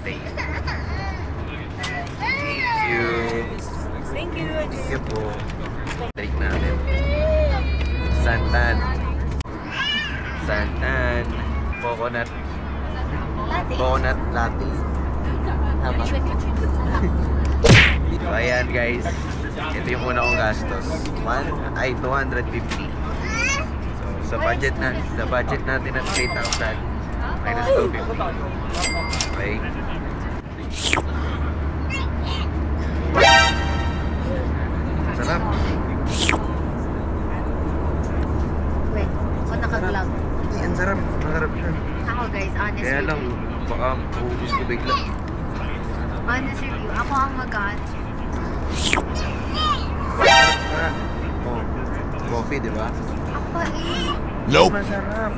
stay. Thank you. Thank you. Thank you po. Drink natin. Santan. Santan. Coconut. Coconut latte. Tama. So, ayan guys. Ito yung una kong gastos. 250. So, sa budget natin at 3,000 minus 250. Okay. Sarap. Wait, ako naka-vlog. Hindi, ang sarap. Masarap siya. Ako guys, honest Kaya lang, review. baka uubos ko bigla. Honest review, ako ang mag-answer. Oh, coffee, di ba? Ako eh. Nope. Masarap.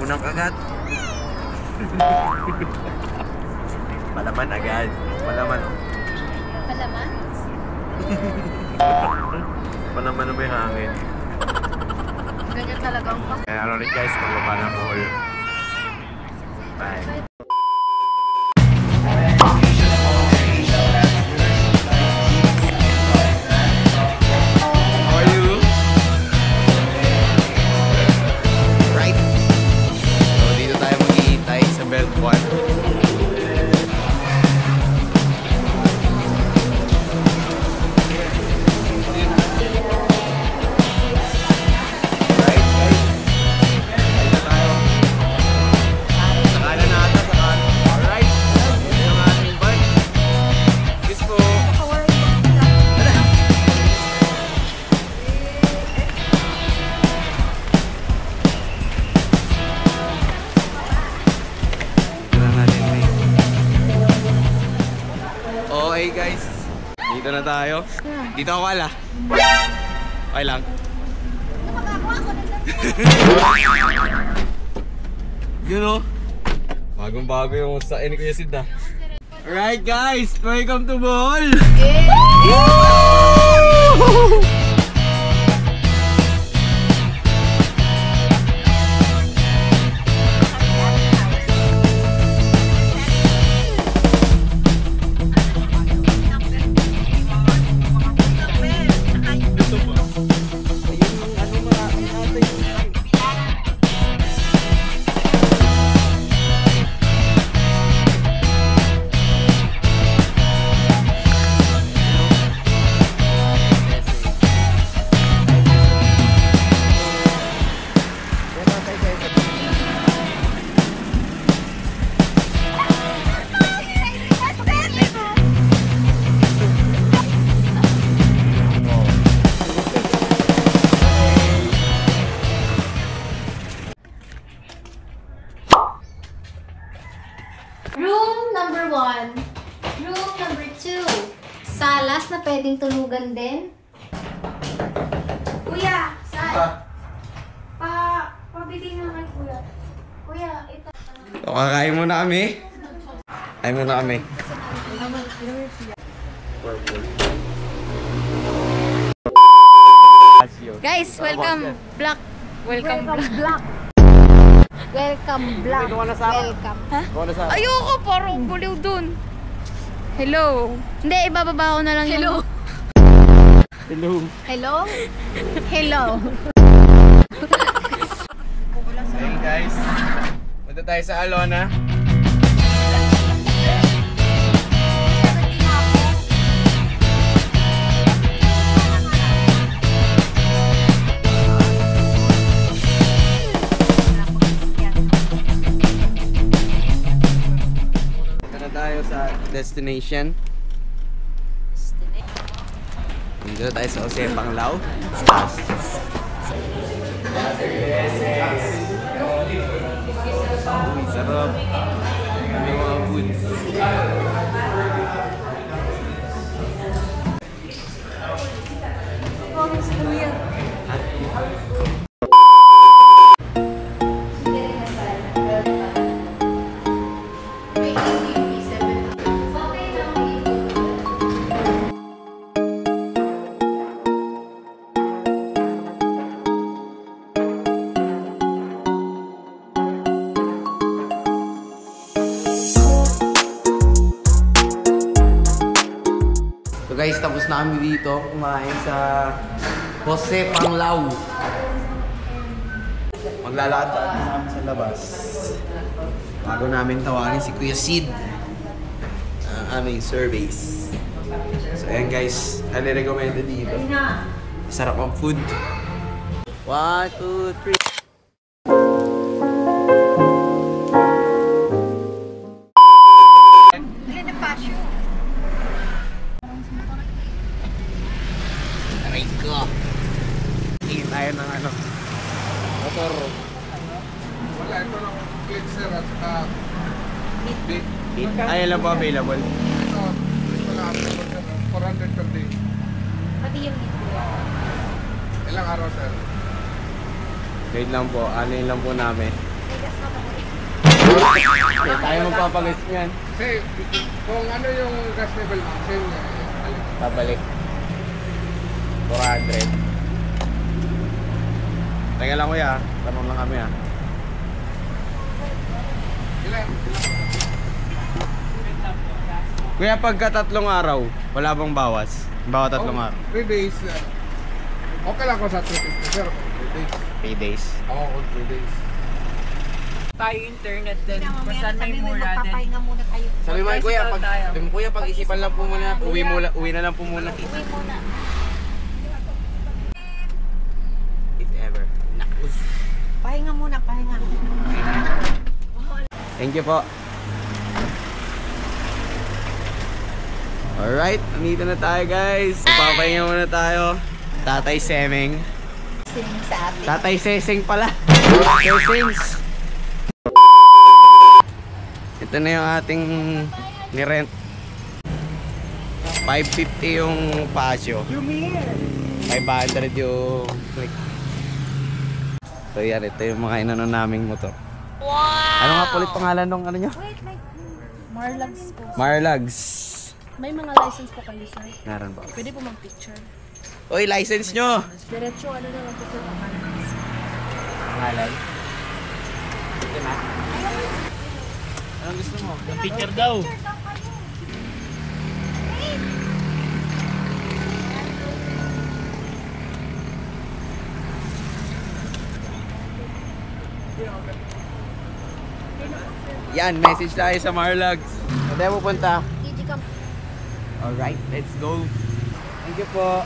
Unang agad. Palaman agad. Palaman. Palaman? Palaman na ba yung hangin? Ganyan talagang Kaya ano ulit guys, paglaba na po ulit. Bye. Okay guys, dito na tayo. Dito ako ala. Okay lang. Yun o. Bagong bago yung sa ni Kuya Sid ah. Alright guys, welcome to Bohol! Room number 1. Room number 2. Salas na pwedeng tulugan din. Kuya, saan? Pabili na kay kuya. Kuya, ito. So, kakain muna kami. Kain muna kami. Guys, welcome black. Welcome black. Welcome black. Welcome. Ha? Ayoko, parang buliw dun. Hello. Hindi, ibababa ko na lang yung... Hello. Hello? Hello. Hey guys, punta tayo sa Alona. Punta na tayo sa destination. Dito tayo sa Jose Panglao. Uy, sarap. May mga foods. guys, tapos na kami dito kumain sa Jose Panglao. Maglalakad pa namin sa labas. Bago namin tawagin si Kuya Sid. Ang aming surveys. So ayan guys, ano recommended dito? Sarap ang food. 1, 2, 3. Aray ko. Tingin tayo ng ano. Motor. Wala, ito lang Glitzer at saka Beat. Ayun lang po available. Ito lang available sir, 400 per day. Pati yung Ilang araw sir? Wait lang po, ano yun lang po namin. may gas na pa. Kaya tayo magpapagas niyan. Kasi kung ano yung gas level maxim, Babalik. 400. Teka lang kuya, tanong lang kami ilan? Kuya, pagka 3 araw, wala bang bawas? Bawat 3 araw. 3 days. Okay lang ko sa 350 sir. 3 days. 3 days. Oo, 3 days. Tayo internet din. Kung saan may mura din. Magpapahinga muna tayo. Sabi mo kuya, Tricycle tayo. pag-isipan lang po muna. Uwi na lang po muna. Uwi muna. If ever. Nakus. Pahinga muna, pahinga. Thank you po. Alright, nandito na tayo guys. Papahinga muna tayo. Tatay Semeng. Sining sa atin. Tatay Seseng pala. Sesings. Ito na yung ating ni-rent. 550 yung pasyo. 500 yung click. So yan, ito yung mga inano naming motor. Wow! Ano nga ulit pangalan nung ano nyo? Wait. Marlags po. Marlags. May mga license po kayo, sir. Naran ba? Pwede po mag-picture. Uy, license nyo! Diretso, ano na lang po, sir, ang Marlags. Pangalan? Ito na. Anong gusto mo? Picture daw. Yan, message tayo sa Marlags. Saan tayo pupunta? Gigi ka. Alright, let's go. Thank you po.